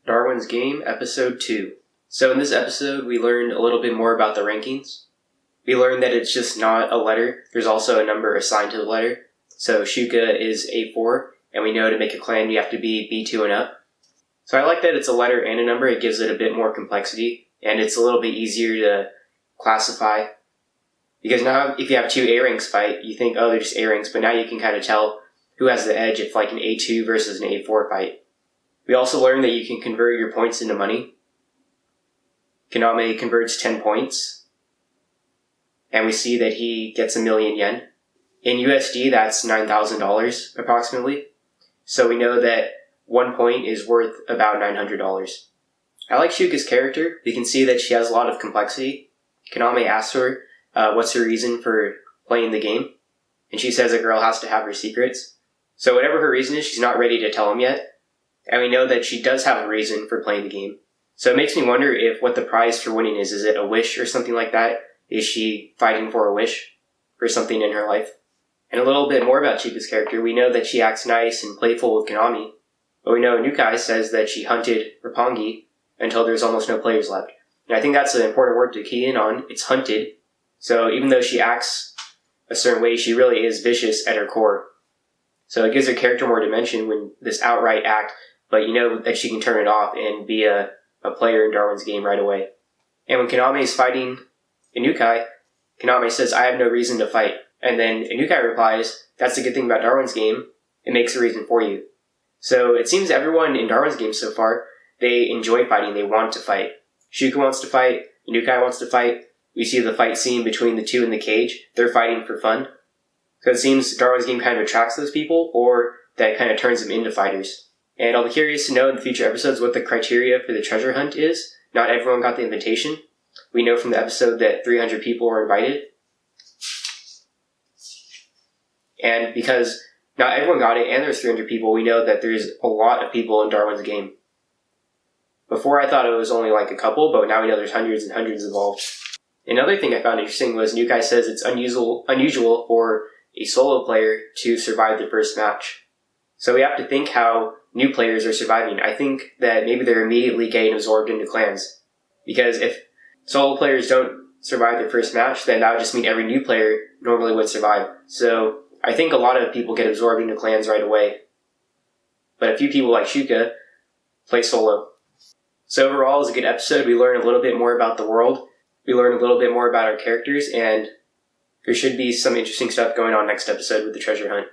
Darwin's Game, Episode 2. So in this episode, we learned a little bit more about the rankings. We learned that it's just not a letter. There's also a number assigned to the letter. So Shuka is A4, and we know to make a clan you have to be B2 and up. So I like that it's a letter and a number. It gives it a bit more complexity, and it's a little bit easier to classify. Because now if you have two A ranks fight, you think, oh, they're just A ranks, but now you can kind of tell who has the edge if like an A2 versus an A4 fight. We also learned that you can convert your points into money. Kaname converts 10 points, and we see that he gets 1,000,000 yen. In USD, that's $9,000 approximately. So we know that 1 point is worth about $900. I like Shuka's character. We can see that she has a lot of complexity. Kaname asks her what's her reason for playing the game, and she says a girl has to have her secrets. So whatever her reason is, she's not ready to tell him yet. And we know that she does have a reason for playing the game. So it makes me wonder if what the prize for winning is. Is it a wish or something like that? Is she fighting for a wish for something in her life? And a little bit more about Chika's character. We know that she acts nice and playful with Kaname. But we know Nukai says that she hunted Roppongi until there's almost no players left. And I think that's an important word to key in on. It's hunted. So even though she acts a certain way, she really is vicious at her core. So it gives her character more dimension when this outright act, but you know that she can turn it off and be a player in Darwin's Game right away. And when Kaname is fighting Inukai, Kaname says, I have no reason to fight. And then Inukai replies, that's the good thing about Darwin's Game, it makes a reason for you. So it seems everyone in Darwin's Game so far, they enjoy fighting, they want to fight. Shuka wants to fight, Inukai wants to fight. We see the fight scene between the two in the cage, they're fighting for fun. So it seems Darwin's Game kind of attracts those people, or that kind of turns them into fighters. And I'll be curious to know in the future episodes what the criteria for the treasure hunt is. Not everyone got the invitation. We know from the episode that 300 people were invited. And because not everyone got it and there's 300 people, we know that there's a lot of people in Darwin's Game. Before I thought it was only like a couple, but now we know there's hundreds and hundreds involved. Another thing I found interesting was Nukai says it's unusual for a solo player to survive the first match. So we have to think how new players are surviving. I think that maybe they're immediately getting absorbed into clans. Because if solo players don't survive their first match, then that would just mean every new player normally would survive. So I think a lot of people get absorbed into clans right away. But a few people like Shuka play solo. So overall, it was a good episode. We learned a little bit more about the world. We learned a little bit more about our characters, and there should be some interesting stuff going on next episode with the treasure hunt.